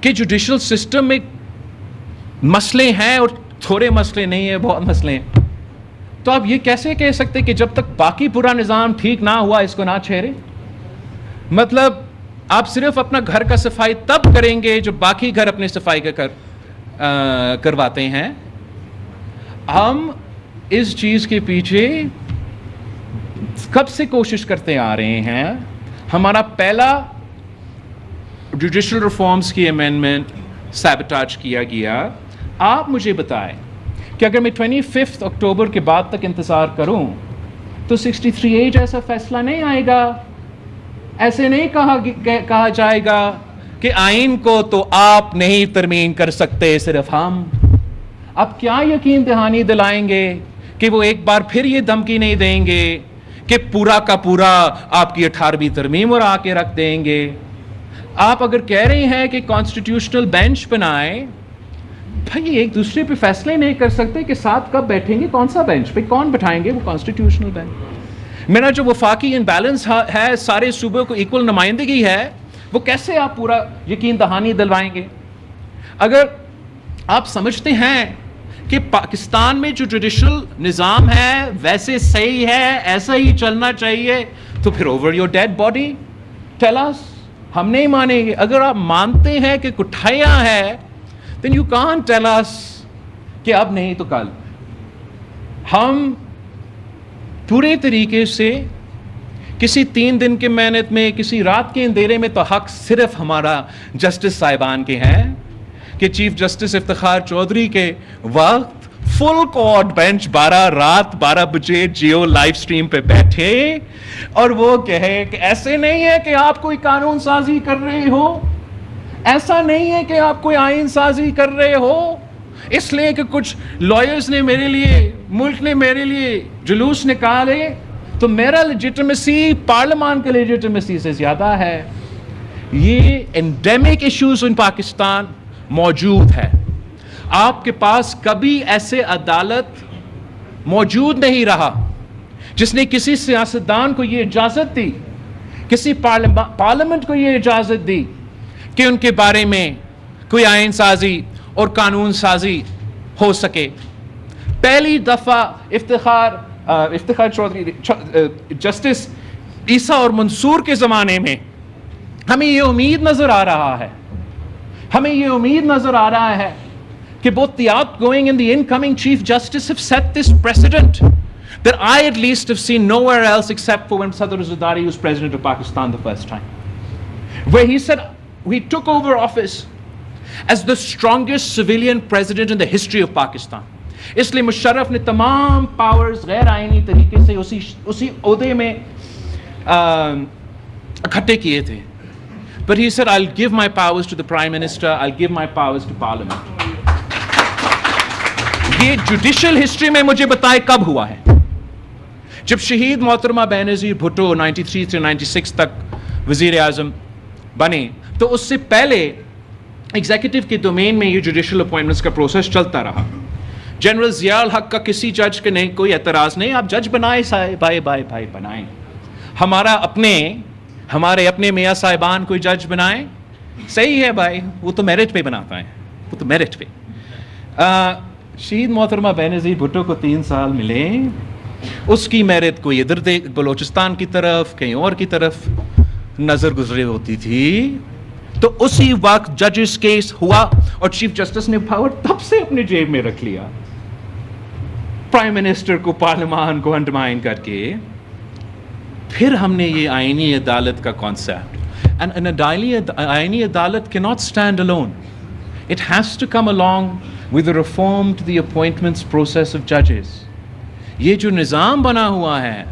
کہ judicial system میں مسئلے ہیں اور تھوڑے مسئلے نہیں ہیں, بہت مسئلے ہیں. تو آپ یہ کیسے کہہ سکتے کہ جب تک باقی پورا نظام ٹھیک نہ ہوا اس کو نہ چھیڑے؟ مطلب آپ صرف اپنا گھر کا صفائی تب کریں گے جو باقی گھر اپنے صفائی کا کرواتے ہیں. ہم اس چیز کے پیچھے کب سے کوشش کرتے آ رہے ہیں. ہمارا پہلا جوڈیشل ریفارمز کی امینڈمنٹ سیبوٹاج کیا گیا. آپ مجھے بتائیں کہ اگر میں 25 اکتوبر کے بعد تک انتظار کروں تو 63 ایج ایسا فیصلہ نہیں آئے گا. ایسے نہیں کہا جائے گا کہ آئین کو تو آپ نہیں ترمیم کر سکتے, صرف ہم. آپ کیا یقین دہانی دلائیں گے کہ وہ ایک بار پھر یہ دھمکی نہیں دیں گے کہ پورا کا پورا آپ کی 18ویں ترمیم اور آ کے رکھ دیں گے. آپ اگر کہہ رہے ہیں کہ کانسٹیٹیوشنل بینچ بنائیں, بھائی ایک دوسرے پہ فیصلے نہیں کر سکتے کہ ساتھ کب بیٹھیں گے, کون سا بینچ پہ کون بٹھائیں گے, وہ کانسٹیٹیوشنل بینچ. میرا جو وفاقی امبیلنس ہے, سارے صوبوں کو ایکول نمائندگی ہے, وہ کیسے آپ پورا یقین دہانی دلوائیں گے؟ اگر آپ سمجھتے ہیں کہ پاکستان میں جو جوڈیشل نظام ہے ویسے صحیح ہے, ایسا ہی چلنا چاہیے, تو پھر over your dead body tell us. ہم نہیں مانیں گے. اگر آپ مانتے ہیں کہ کٹھیاں ہے, then you can't tell us کہ اب نہیں تو کل. ہم پورے طریقے سے کسی 3 دن کے محنت میں, کسی رات کے اندھیرے میں, تو حق صرف ہمارا جسٹس صاحبان کے ہیں کہ چیف جسٹس افتخار چودھری کے وقت فل کورٹ بینچ 12 بجے جیو لائیو سٹریم پہ بیٹھے اور وہ کہے کہ ایسے نہیں ہے کہ آپ کوئی قانون سازی کر رہے ہو, ایسا نہیں ہے کہ آپ کوئی آئین سازی کر رہے ہو, اس لیے کہ کچھ لائرز نے میرے لیے, ملک نے میرے لیے جلوس نکالے تو میرا لیجیٹمیسی پارلیمان کے لیجیٹمیسی سے زیادہ ہے. یہ انڈیمک ایشوز ان پاکستان موجود ہے. آپ کے پاس کبھی ایسے عدالت موجود نہیں رہا جس نے کسی سیاستدان کو یہ اجازت دی, کسی پارلیمنٹ کو یہ اجازت دی کہ ان کے بارے میں کوئی آئین سازی اور قانون سازی ہو سکے. پہلی دفعہ افتخار چودھری, جسٹس عیسیٰ اور منصور کے زمانے میں ہمیں یہ امید نظر آ رہا ہے, ہمیں یہ امید نظر آ رہا ہے کہ both the outgoing and the incoming Chief Justice have set this precedent that I at least have seen nowhere else except for when Sadr Zardari was President of Pakistan the first time, where he said he took over office as the strongest civilian president in the history of Pakistan. اس لیے مشرف نے تمام powers غیر آئینی طریقے سے اسی عہدے میں اکٹھے کیے تھے. But he said, I'll give my powers to the Prime Minister, I'll give my powers to Parliament. یہ جوڈیشل ہسٹری میں مجھے بتائے کب ہوا ہے؟ جب شہید محترمہ بینظیر بھٹو 93 سے 96 تک وزیر اعظم بنے, تو اس سے پہلے ایگزیکٹو کے ڈومین میں یہ جوڈیشل اپوائنٹمنٹس کا پروسیس چلتا رہا. جنرل ضیاء الحق کا کسی جج کے نہیں کوئی اعتراض نہیں, آپ جج بنائیں بھائی بنائیں. ہمارے اپنے میاں صاحبان کوئی جج بنائیں, صحیح ہے بھائی, وہ تو میرٹ پہ بناتا ہے, وہ تو میرٹ پہ. شہید محترمہ بینظیر بھٹو کو 3 سال ملے, اس کی میرٹ کوئی ادھر بلوچستان کی طرف کہیں اور کی طرف نظر گزرے ہوتی تھی, تو اسی وقت ججز کیس ہوا اور چیف جسٹس نے پاور تب سے اپنے جیب میں رکھ لیا, پرائم منسٹر کو, پارلیمان کو انڈرمائن کر کے. پھر ہم نے یہ آئینی عدالت کا کانسیپٹ, and آئینی عدالت cannot stand alone. It has to come along with a reform to the appointments process of judges. یہ جو نظام بنا ہوا ہے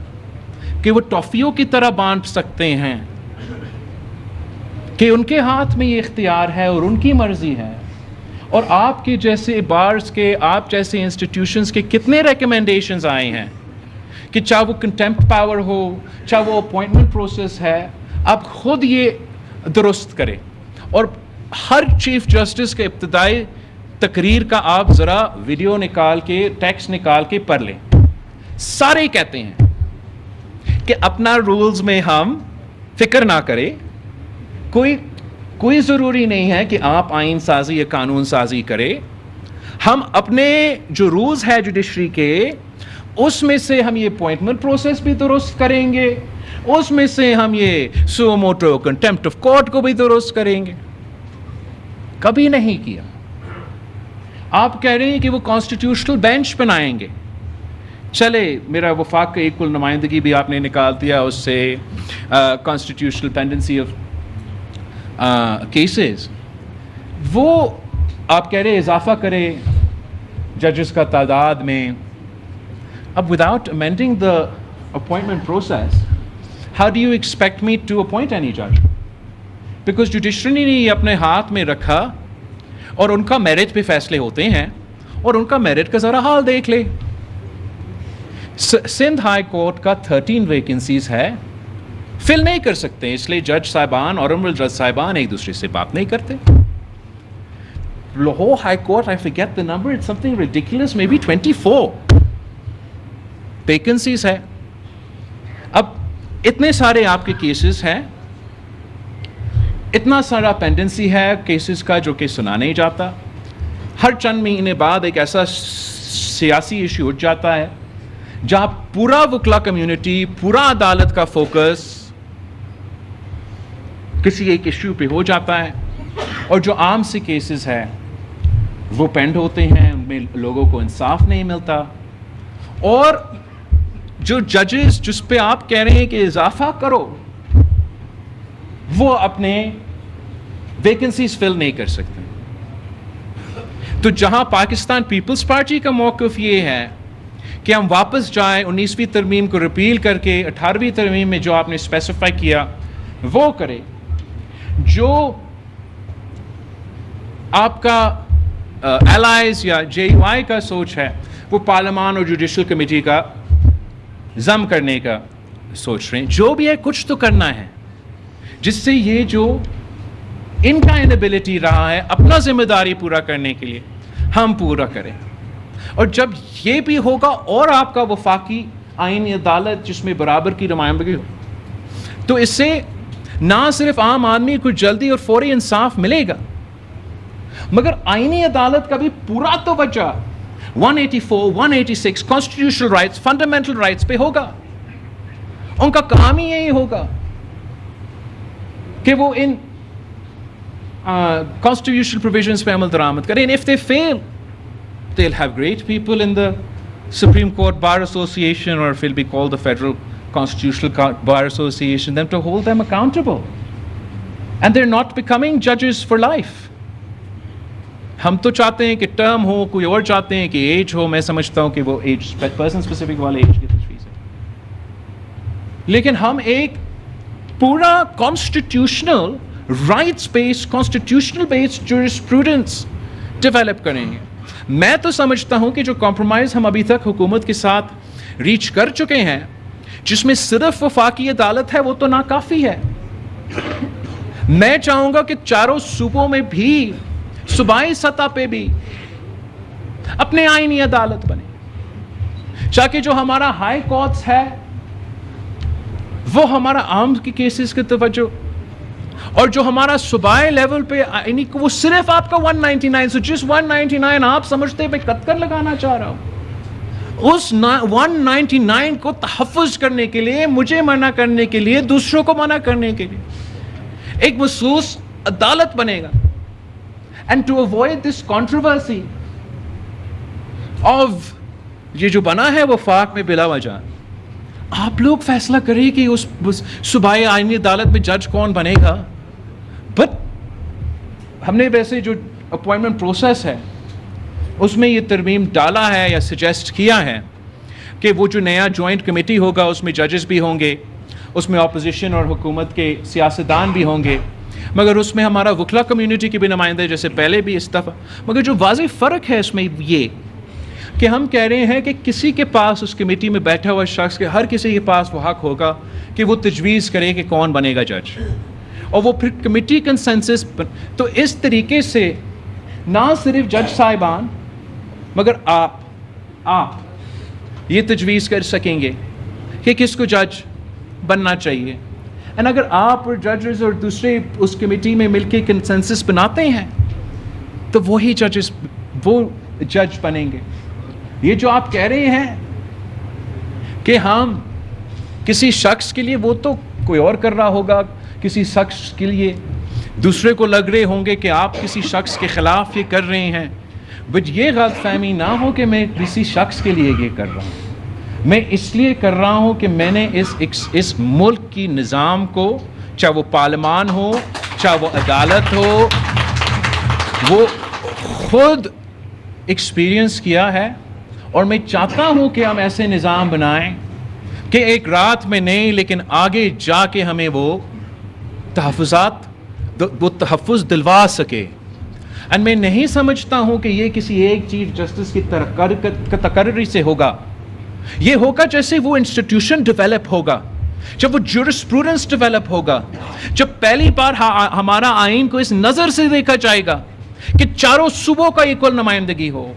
کہ وہ ٹافیوں کی طرح بانٹ سکتے ہیں, کہ ان کے ہاتھ میں یہ اختیار ہے اور ان کی مرضی ہے, اور آپ کے جیسے بارز کے, آپ جیسے انسٹیٹیوشنز کے کتنے ریکمنڈیشنز آئے ہیں کہ چاہے وہ کنٹیمپٹ پاور ہو, چاہے وہ اپوائنٹمنٹ پروسیس ہے, آپ خود یہ درست کریں. اور ہر چیف جسٹس کے ابتدائی تقریر کا آپ ذرا ویڈیو نکال کے, ٹیکسٹ نکال کے پڑھ لیں. سارے کہتے ہیں کہ اپنا رولز میں ہم فکر نہ کریں, کوئی کوئی ضروری نہیں ہے کہ آپ آئین سازی یا قانون سازی کرے. ہم اپنے جو رولز ہے جوڈیشری کے اس میں سے ہم یہ اپوائنٹمنٹ پروسیس بھی درست کریں گے, اس میں سے ہم یہ سو موٹو کنٹیمپٹ آف کورٹ کو بھی درست کریں گے. کبھی نہیں کیا. آپ کہہ رہے ہیں کہ وہ کانسٹیٹیوشنل بینچ بنائیں گے. چلے میرا وفاق کا ایکول نمائندگی بھی آپ نے نکال دیا اس سے, کانسٹیٹیوشنل پینڈنسی آف کیسز, وہ آپ کہہ رہے اضافہ کرے ججز کا تعداد میں. اب without amending the appointment process how do you expect me to appoint any جج؟ بیکاز جوڈیشری نے یہ اپنے ہاتھ میں رکھا اور ان کا میرٹ پہ فیصلے ہوتے ہیں, اور ان کا میرٹ کا ذرا حال دیکھ لے. سندھ ہائی کورٹ کا 13 ویکنسیز ہے, فل نہیں کر سکتے, اس لیے جج صاحبان اور جج صاحبان ایک دوسرے سے بات نہیں کرتے. Lahore high court, I forget the number, it's something ridiculous, maybe 24 vacancies ہے. اب اتنے سارے آپ کے کیسز ہیں, اتنا سارا پینڈنسی ہے کیسز کا جو کہ سنا نہیں جاتا. ہر چند مہینے بعد ایک ایسا سیاسی ایشو اٹھ جاتا ہے جہاں پورا وکلا کمیونٹی, پورا عدالت کا فوکس کسی ایک ایشو پہ ہو جاتا ہے, اور جو عام سے کیسز ہے وہ پینڈ ہوتے ہیں, ان میں لوگوں کو انصاف نہیں ملتا. اور جو ججز جس پہ آپ کہہ رہے ہیں کہ اضافہ کرو, وہ اپنے ویکنسیز فل نہیں کر سکتے. تو جہاں پاکستان پیپلز پارٹی کا موقف یہ ہے کہ ہم واپس جائیں 19ویں ترمیم کو ریپیل کر کے 18ویں ترمیم میں جو آپ نے اسپیسیفائی کیا وہ کرے. جو آپ کا ایلائز یا جے یو آئی کا سوچ ہے وہ پارلیمان اور جوڈیشل کمیٹی کا ضم کرنے کا سوچ رہے ہیں. جو بھی ہے کچھ تو کرنا ہے جس سے یہ جو ان کا انیبلٹی رہا ہے اپنا ذمہ داری پورا کرنے کے لیے ہم پورا کریں. اور جب یہ بھی ہوگا اور آپ کا وفاقی آئینی عدالت جس میں برابر کی نمائندگی ہو, تو اس سے نہ صرف عام آدمی کو جلدی اور فوری انصاف ملے گا, مگر آئینی عدالت کا بھی پورا توجہ 184, 186 کانسٹیٹیوشنل رائٹس, فنڈامنٹل رائٹس پہ ہوگا. ان کا کام ہی یہی ہوگا کہ وہ ان constitutional provisions پہ عمل درآمد کریں. And if they fail, they'll have great people in the Supreme Court Bar Association, or if it'll be called the Federal Constitutional Bar Association, them to hold them accountable. And they're not becoming judges for life. ہم تو چاہتے ہیں کہ term ہو, کوئی اور چاہتے ہیں کہ ایج ہو. میں سمجھتا ہوں کہ وہ ایج پرسن اسپیسیفک والے ایج کی تجویز ہے, لیکن ہم ایک پورا constitutional rights based, constitutional based jurisprudence develop کریں گے. میں تو سمجھتا ہوں کہ جو کمپرومائز ہم ابھی تک حکومت کے ساتھ ریچ کر چکے ہیں, جس میں صرف وفاقی عدالت ہے, وہ تو ناکافی ہے. میں چاہوں گا کہ چاروں صوبوں میں بھی, صوبائی سطح پہ بھی اپنے آئینی عدالت بنے, تاکہ جو ہمارا ہائی کورٹس ہے وہ ہمارا عام کے کیسز کی توجہ, اور جو ہمارا صوبائی لیول پہ آئینی وہ صرف آپ کا 199, so جس 199 آپ سمجھتے ہیں میں کتکر لگانا چاہ رہا ہوں, اس 199 کو تحفظ کرنے کے لیے, مجھے منع کرنے کے لیے, دوسروں کو منع کرنے کے لیے ایک مخصوص عدالت بنے گا. And to avoid this controversy of یہ جو بنا ہے وفاق میں بلا وجہ, آپ لوگ فیصلہ کریں کہ اس صوبائی آئینی عدالت میں جج کون بنے گا. بٹ ہم نے ویسے جو اپوائنٹمنٹ پروسیس ہے اس میں یہ ترمیم ڈالا ہے یا سجیسٹ کیا ہے کہ وہ جو نیا جوائنٹ کمیٹی ہوگا اس میں ججز بھی ہوں گے, اس میں اپوزیشن اور حکومت کے سیاستدان بھی ہوں گے, مگر اس میں ہمارا وکلا کمیونٹی کے بھی نمائندے جیسے پہلے بھی اس دفعہ. مگر جو واضح فرق ہے اس میں یہ کہ ہم کہہ رہے ہیں کہ کسی کے پاس اس کمیٹی میں بیٹھا ہوا شخص کے ہر کسی کے پاس وہ حق ہوگا کہ وہ تجویز کرے کہ کون بنے گا جج, اور وہ پھر کمیٹی کنسنسس. تو اس طریقے سے نہ صرف جج صاحبان مگر آپ یہ تجویز کر سکیں گے کہ کس کو جج بننا چاہیے. اینڈ اگر آپ اور ججز اور دوسرے اس کمیٹی میں مل کے کنسنسس بناتے ہیں تو وہی ججز وہ جج بنیں گے. یہ جو آپ کہہ رہے ہیں کہ ہم کسی شخص کے لیے، وہ تو کوئی اور کر رہا ہوگا، کسی شخص کے لیے دوسرے کو لگ رہے ہوں گے کہ آپ کسی شخص کے خلاف یہ کر رہے ہیں. بٹ یہ غلط فہمی نہ ہو کہ میں کسی شخص کے لیے یہ کر رہا ہوں. میں اس لیے کر رہا ہوں کہ میں نے اس ملک کی نظام کو، چاہے وہ پارلیمان ہو، چاہے وہ عدالت ہو، وہ خود ایکسپیرئنس کیا ہے. اور میں چاہتا ہوں کہ ہم ایسے نظام بنائیں کہ ایک رات میں نہیں لیکن آگے جا کے ہمیں وہ تحفظ دلوا سکے. اور میں نہیں سمجھتا ہوں کہ یہ کسی ایک چیف جسٹس کی تقرری سے ہوگا. یہ ہوگا جیسے وہ انسٹیٹیوشن ڈیولپ ہوگا، جب وہ جورسپروڈنس ڈیولپ ہوگا، جب پہلی بار ہمارا آئین کو اس نظر سے دیکھا جائے گا کہ چاروں صوبوں کا ایکول نمائندگی ہو.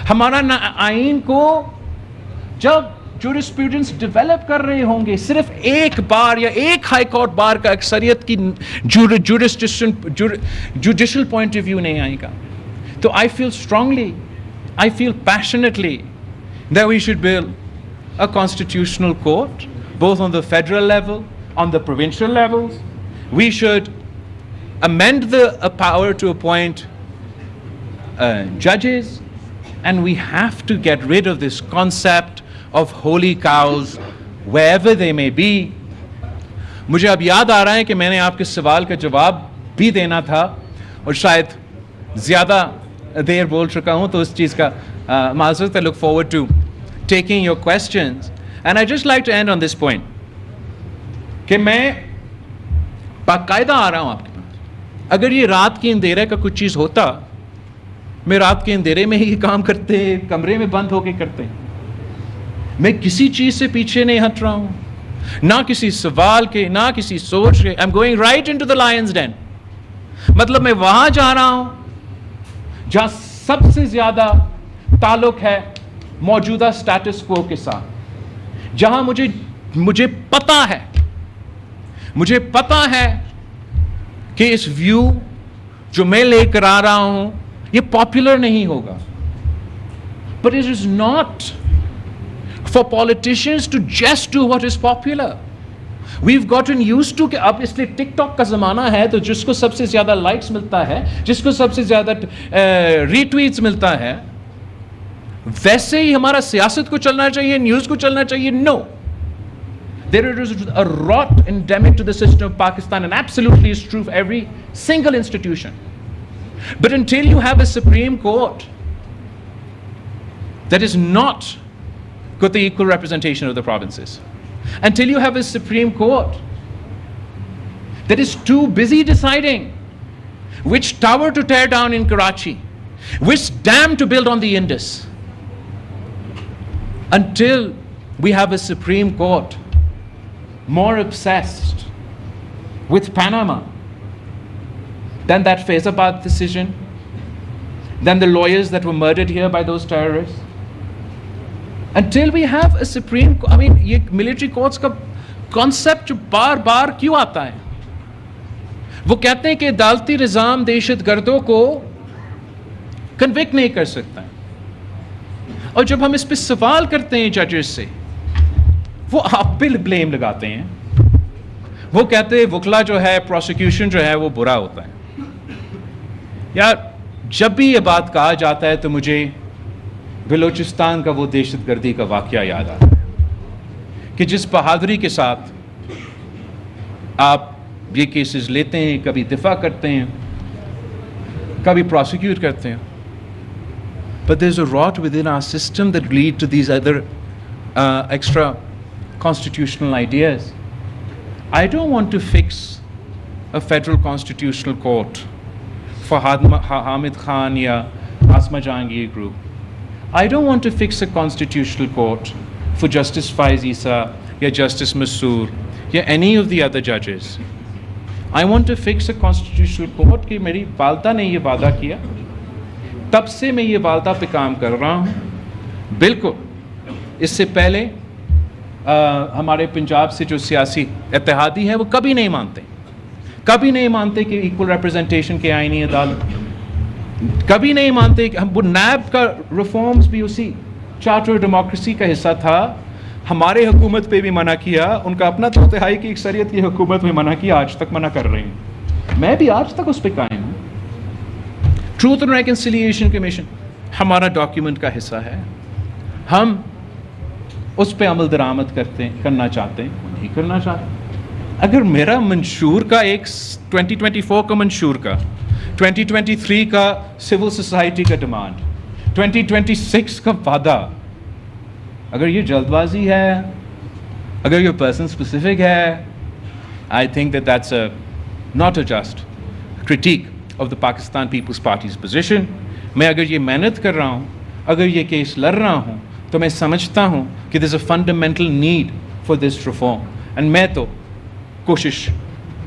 ہمارا آئین کو جب جورسپروڈنس ڈیولپ کر رہے ہوں گے، صرف ایک بار یا ایک ہائی کورٹ بار کا اکثریت کی جوڈیشل پوائنٹ آف ویو نہیں آئے گا. تو I feel strongly, I feel passionately that we should build a constitutional court, both on the federal level, on the provincial levels. We should amend the power to appoint judges, and we have to get rid of this concept of holy cows wherever they may be. مجھے اب یاد آ رہا ہے کہ میں نے آپ کے سوال کا جواب بھی دینا تھا اور شاید زیادہ دیر بول چکا ہوں، تو اس چیز کا معذرت. I look forward to taking your questions, and I just like to end on this point کہ میں باقاعدہ آ رہا ہوں آپ کے پاس. اگر یہ رات کی اندھیرے کا کچھ چیز ہوتا، میں رات کے اندھیرے میں ہی کام کرتے، کمرے میں بند ہو کے کرتے. میں کسی چیز سے پیچھے نہیں ہٹ رہا ہوں، نہ کسی سوال کے، نہ کسی سوچ کے. I'm going right into the lion's den. مطلب میں وہاں جا رہا ہوں جہاں سب سے زیادہ تعلق ہے موجودہ سٹیٹس کو کے ساتھ، جہاں مجھے پتا ہے کہ اس ویو جو میں لے کر آ رہا ہوں یہ پاپولر نہیں ہوگا. But it is not for politicians to just do what is popular. We've gotten used to کہ اب اس لیے ٹک ٹاک کا زمانہ ہے، تو جس کو سب سے زیادہ لائکس ملتا ہے، جس کو سب سے زیادہ ری ٹویٹس ملتا ہے، ویسے ہی ہمارا سیاست کو چلنا چاہیے، نیوز کو چلنا چاہیے. No. There is a rot endemic to the system of Pakistan, and absolutely is true of every single institution. But until you have a Supreme Court that is not got the equal representation of the provinces, until you have a Supreme Court that is too busy deciding which tower to tear down in Karachi, which dam to build on the Indus, until we have a Supreme Court more obsessed with Panama than that Faizabad decision, than the lawyers that were murdered here by those terrorists, until we have a Supreme Court. I mean, یہ military courts کا concept جو بار بار کیوں آتا ہے؟ وہ کہتے ہیں کہ عدالتی نظام دہشت گردوں کو کنوکٹ نہیں کر سکتا ہے. اور جب ہم اس پہ سوال کرتے ہیں ججز سے، وہ آپ پہ بلیم لگاتے ہیں. وہ کہتے ہیں وکلا جو ہے، پروسیکیوشن جو ہے وہ برا ہوتا ہے. یار جب بھی یہ بات کہا جاتا ہے تو مجھے بلوچستان کا وہ دہشت گردی کا واقعہ یاد آتا ہے کہ جس بہادری کے ساتھ آپ یہ کیسز لیتے ہیں، کبھی دفاع کرتے ہیں، کبھی پروسیکیوٹ کرتے ہیں. But there's a rot within our system that lead to these other extra constitutional ideas. I don't want to fix a federal constitutional court for Hamid Khan ya Asma Jahangir group. I don't want to fix a constitutional court for Justice Faiz Isa ya Justice Masoor ya any of the other judges. I want to fix a constitutional court کہ میری والدہ نے یہ وعدہ کیا، تب سے میں یہ والدہ پہ کام کر رہا ہوں. بالکل اس سے پہلے ہمارے پنجاب سے جو سیاسی اتحادی ہیں وہ کبھی نہیں مانتے کہ ایکول ریپرزنٹیشن کے آئینی عدالت، کبھی نہیں مانتے کہ ہم وہ نیب کا ریفارمز بھی اسی چارٹر ڈیموکریسی کا حصہ تھا. ہمارے حکومت پہ بھی منع کیا، ان کا اپنا دو تہائی کی اکثریت کی حکومت میں منع کیا، آج تک منع کر رہے ہیں. میں بھی آج تک اس پہ قائم ہوں. ٹروتھ اینڈ ریکنسیلیشن کمیشن ہمارا ڈاکیومنٹ کا حصہ ہے، ہم اس پہ عمل درآمد کرنا چاہتے ہیں، وہ نہیں کرنا چاہتے. اگر میرا منشور کا ایک 2024 کا منشور کا 2023 کا سول سوسائٹی کا ڈیمانڈ 2026 کا وعدہ، اگر یہ جلد بازی ہے، اگر یہ پرسن اسپیسیفک ہے، I think that's not a just critique of the Pakistan People's Party's position. میں اگر یہ محنت کر رہا ہوں، اگر یہ کیس لڑ رہا ہوں، تو میں سمجھتا ہوں کہ there's a fundamental need for this reform. and میں تو کوشش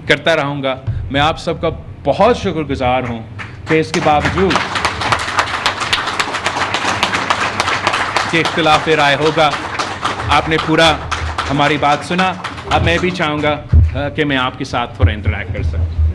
کرتا رہوں گا. میں آپ سب کا بہت شکر گزار ہوں کہ اس کے باوجود کہ اختلاف رائے ہوگا، آپ نے پورا ہماری بات سنا. اب میں بھی چاہوں گا کہ میں آپ کے ساتھ تھوڑا انٹریکٹ کر سکوں.